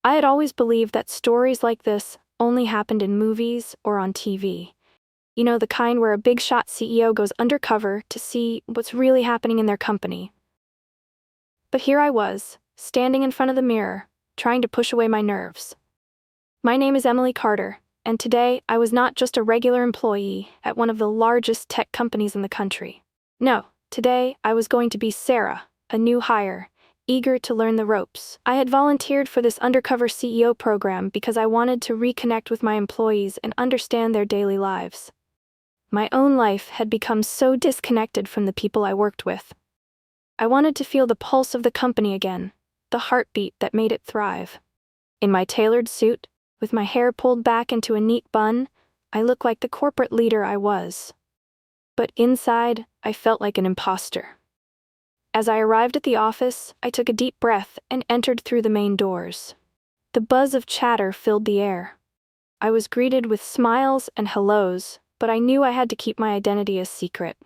I had always believed that stories like this only happened in movies or on TV. You know, the kind where a big shot CEO goes undercover to see what's really happening in their company. But here I was, standing in front of the mirror, trying to push away my nerves. My name is Emily Carter, and today I was not just a regular employee at one of the largest tech companies in the country. No, today I was going to be Sarah, a new hire, eager to learn the ropes. I had volunteered for this Undercover CEO program because I wanted to reconnect with my employees and understand their daily lives. My own life had become so disconnected from the people I worked with. I wanted to feel the pulse of the company again, the heartbeat that made it thrive. In my tailored suit, with my hair pulled back into a neat bun, I looked like the corporate leader I was. But inside, I felt like an imposter. As I arrived at the office, I took a deep breath and entered through the main doors. The buzz of chatter filled the air. I was greeted with smiles and hellos, but I knew I had to keep my identity a secret.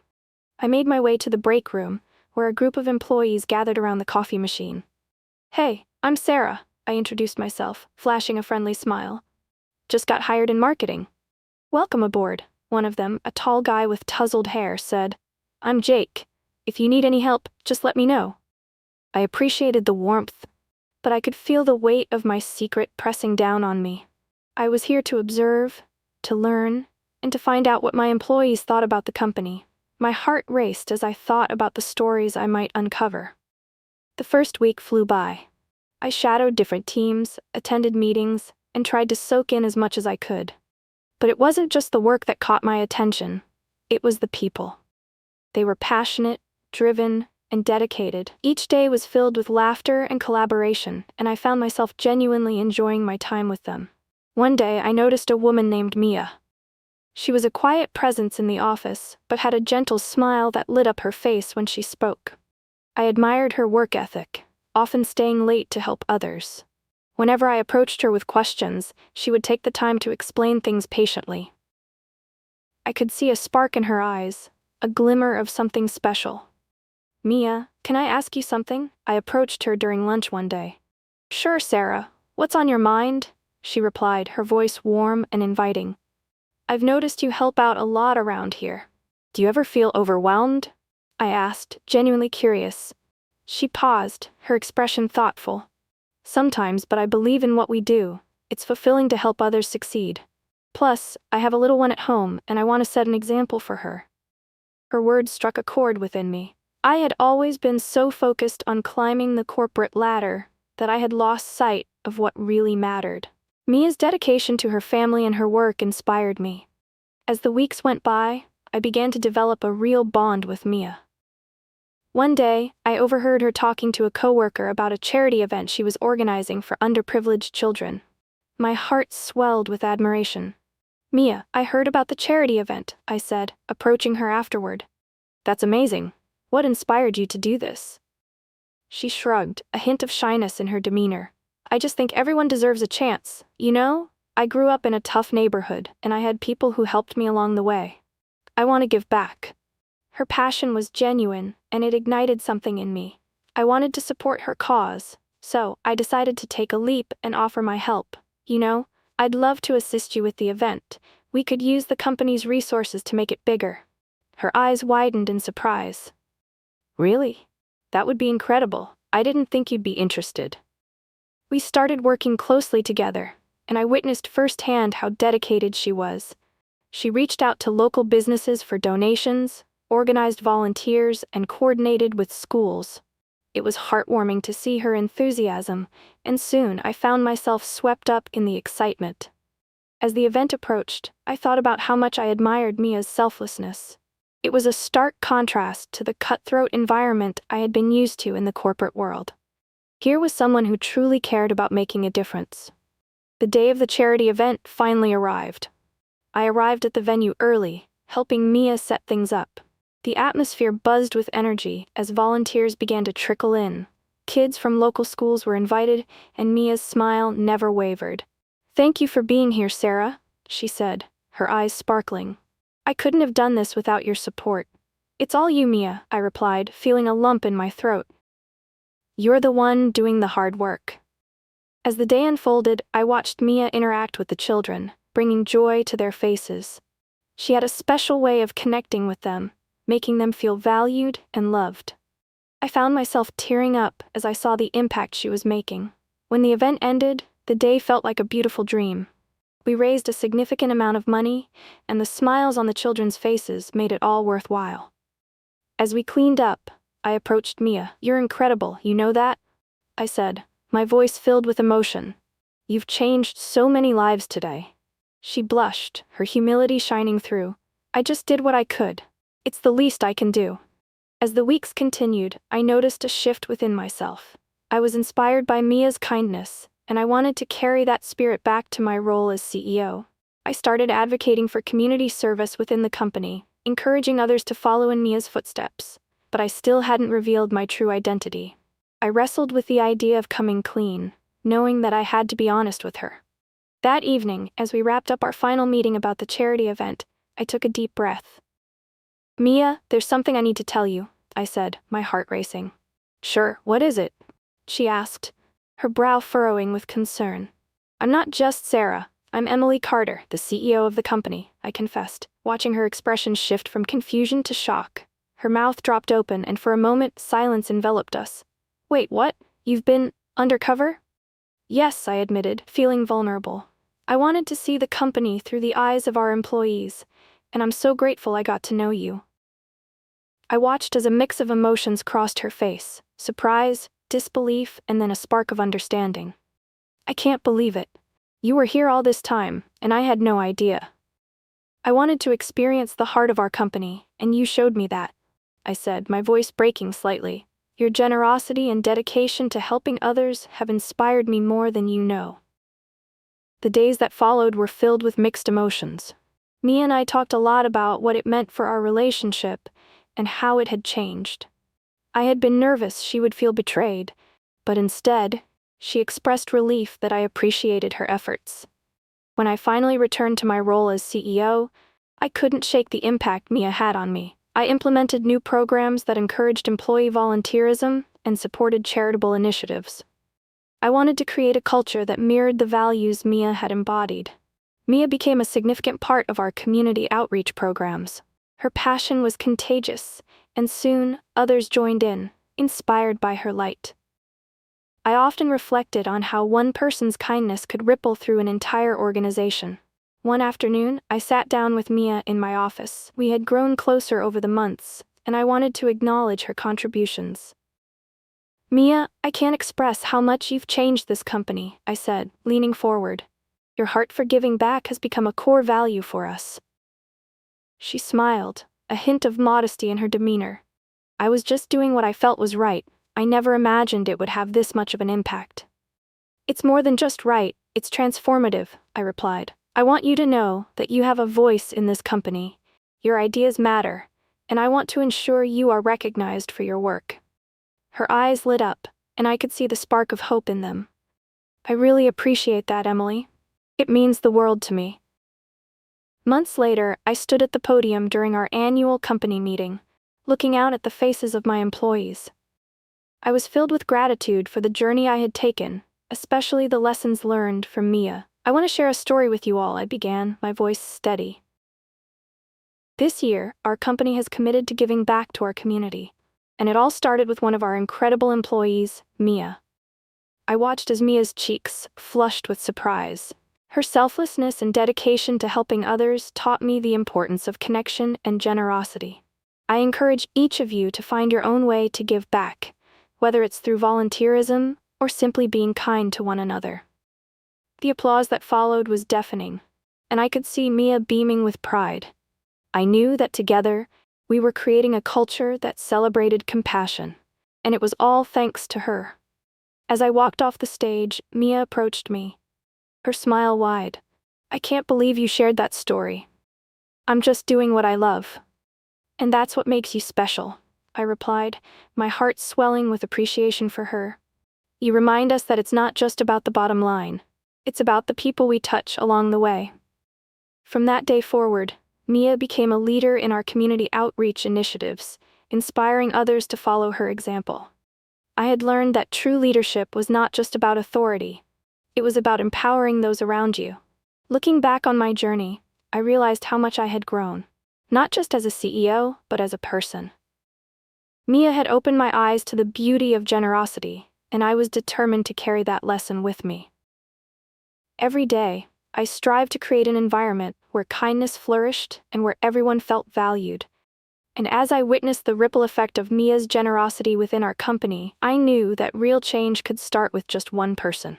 I made my way to the break room, where a group of employees gathered around the coffee machine. "Hey, I'm Sarah," I introduced myself, flashing a friendly smile. "Just got hired in marketing." "Welcome aboard," one of them, a tall guy with tousled hair, said. "I'm Jake. If you need any help, just let me know." I appreciated the warmth, but I could feel the weight of my secret pressing down on me. I was here to observe, to learn, and to find out what my employees thought about the company. My heart raced as I thought about the stories I might uncover. The first week flew by. I shadowed different teams, attended meetings, and tried to soak in as much as I could. But it wasn't just the work that caught my attention, it was the people. They were passionate, driven, and dedicated. Each day was filled with laughter and collaboration, and I found myself genuinely enjoying my time with them. One day I noticed a woman named Mia. She was a quiet presence in the office, but had a gentle smile that lit up her face when she spoke. I admired her work ethic, often staying late to help others. Whenever I approached her with questions, she would take the time to explain things patiently. I could see a spark in her eyes, a glimmer of something special. "Mia, can I ask you something?" I approached her during lunch one day. "Sure, Sarah. What's on your mind?" she replied, her voice warm and inviting. "I've noticed you help out a lot around here. Do you ever feel overwhelmed?" I asked, genuinely curious. She paused, her expression thoughtful. "Sometimes, but I believe in what we do. It's fulfilling to help others succeed. Plus, I have a little one at home, and I want to set an example for her." Her words struck a chord within me. I had always been so focused on climbing the corporate ladder that I had lost sight of what really mattered. Mia's dedication to her family and her work inspired me. As the weeks went by, I began to develop a real bond with Mia. One day, I overheard her talking to a coworker about a charity event she was organizing for underprivileged children. My heart swelled with admiration. "Mia, I heard about the charity event," I said, approaching her afterward. "That's amazing. What inspired you to do this?" She shrugged, a hint of shyness in her demeanor. "I just think everyone deserves a chance, you know? I grew up in a tough neighborhood, and I had people who helped me along the way. I want to give back." Her passion was genuine, and it ignited something in me. I wanted to support her cause, so I decided to take a leap and offer my help. "You know, I'd love to assist you with the event. We could use the company's resources to make it bigger." Her eyes widened in surprise. "Really? That would be incredible. I didn't think you'd be interested." We started working closely together, and I witnessed firsthand how dedicated she was. She reached out to local businesses for donations, organized volunteers, and coordinated with schools. It was heartwarming to see her enthusiasm, and soon I found myself swept up in the excitement. As the event approached, I thought about how much I admired Mia's selflessness. It was a stark contrast to the cutthroat environment I had been used to in the corporate world. Here was someone who truly cared about making a difference. The day of the charity event finally arrived. I arrived at the venue early, helping Mia set things up. The atmosphere buzzed with energy as volunteers began to trickle in. Kids from local schools were invited, and Mia's smile never wavered. "Thank you for being here, Sarah," she said, her eyes sparkling. "I couldn't have done this without your support." "It's all you, Mia," I replied, feeling a lump in my throat. "You're the one doing the hard work." As the day unfolded, I watched Mia interact with the children, bringing joy to their faces. She had a special way of connecting with them, making them feel valued and loved. I found myself tearing up as I saw the impact she was making. When the event ended, the day felt like a beautiful dream. We raised a significant amount of money, and the smiles on the children's faces made it all worthwhile. As we cleaned up, I approached Mia. "You're incredible, you know that?" I said, my voice filled with emotion. "You've changed so many lives today." She blushed, her humility shining through. "I just did what I could. It's the least I can do." As the weeks continued, I noticed a shift within myself. I was inspired by Mia's kindness, and I wanted to carry that spirit back to my role as CEO. I started advocating for community service within the company, encouraging others to follow in Mia's footsteps, but I still hadn't revealed my true identity. I wrestled with the idea of coming clean, knowing that I had to be honest with her. That evening, as we wrapped up our final meeting about the charity event, I took a deep breath. "Mia, there's something I need to tell you," I said, my heart racing. "Sure, what is it?" she asked, her brow furrowing with concern. "I'm not just Sarah, I'm Emily Carter, the CEO of the company," I confessed, watching her expression shift from confusion to shock. Her mouth dropped open, and for a moment, silence enveloped us. "Wait, what? You've been undercover?" "Yes," I admitted, feeling vulnerable. "I wanted to see the company through the eyes of our employees, and I'm so grateful I got to know you." I watched as a mix of emotions crossed her face: surprise, disbelief, and then a spark of understanding. "I can't believe it. You were here all this time, and I had no idea. I wanted to experience the heart of our company, and you showed me that," I said, my voice breaking slightly. "Your generosity and dedication to helping others have inspired me more than you know." The days that followed were filled with mixed emotions. Mia and I talked a lot about what it meant for our relationship and how it had changed. I had been nervous she would feel betrayed, but instead, she expressed relief that I appreciated her efforts. When I finally returned to my role as CEO, I couldn't shake the impact Mia had on me. I implemented new programs that encouraged employee volunteerism and supported charitable initiatives. I wanted to create a culture that mirrored the values Mia had embodied. Mia became a significant part of our community outreach programs. Her passion was contagious, and soon, others joined in, inspired by her light. I often reflected on how one person's kindness could ripple through an entire organization. One afternoon, I sat down with Mia in my office. We had grown closer over the months, and I wanted to acknowledge her contributions. "Mia, I can't express how much you've changed this company," I said, leaning forward. "Your heart for giving back has become a core value for us." She smiled, a hint of modesty in her demeanor. "I was just doing what I felt was right. I never imagined it would have this much of an impact." "It's more than just right, it's transformative," I replied. "I want you to know that you have a voice in this company. Your ideas matter, and I want to ensure you are recognized for your work." Her eyes lit up, and I could see the spark of hope in them. "I really appreciate that, Emily. It means the world to me." Months later, I stood at the podium during our annual company meeting, looking out at the faces of my employees. I was filled with gratitude for the journey I had taken, especially the lessons learned from Mia. "I want to share a story with you all," I began, my voice steady. "This year, our company has committed to giving back to our community, and it all started with one of our incredible employees, Mia." I watched as Mia's cheeks flushed with surprise. Her selflessness and dedication to helping others taught me the importance of connection and generosity. I encourage each of you to find your own way to give back, whether it's through volunteerism or simply being kind to one another. The applause that followed was deafening, and I could see Mia beaming with pride. I knew that together, we were creating a culture that celebrated compassion, and it was all thanks to her. As I walked off the stage, Mia approached me, her smile wide. "I can't believe you shared that story. I'm just doing what I love. And that's what makes you special," I replied, my heart swelling with appreciation for her. "You remind us that it's not just about the bottom line. It's about the people we touch along the way." From that day forward, Mia became a leader in our community outreach initiatives, inspiring others to follow her example. I had learned that true leadership was not just about authority, It was about empowering those around you. Looking back on my journey, I realized how much I had grown, not just as a CEO, but as a person. Mia had opened my eyes to the beauty of generosity, and I was determined to carry that lesson with me. Every day, I strive to create an environment where kindness flourished and where everyone felt valued. And as I witnessed the ripple effect of Mia's generosity within our company, I knew that real change could start with just one person.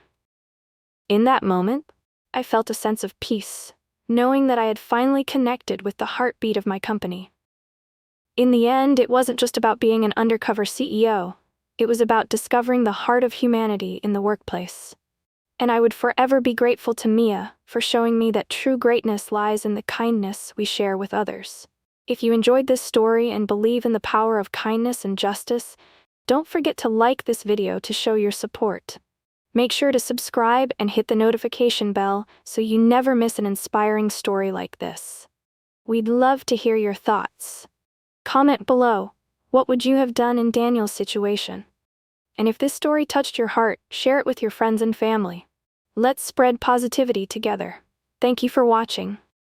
In that moment, I felt a sense of peace, knowing that I had finally connected with the heartbeat of my company. In the end, it wasn't just about being an undercover CEO. It was about discovering the heart of humanity in the workplace. And I would forever be grateful to Mia for showing me that true greatness lies in the kindness we share with others. If you enjoyed this story and believe in the power of kindness and justice, don't forget to like this video to show your support. Make sure to subscribe and hit the notification bell so you never miss an inspiring story like this. We'd love to hear your thoughts. Comment below, what would you have done in Daniel's situation? And if this story touched your heart, share it with your friends and family. Let's spread positivity together. Thank you for watching.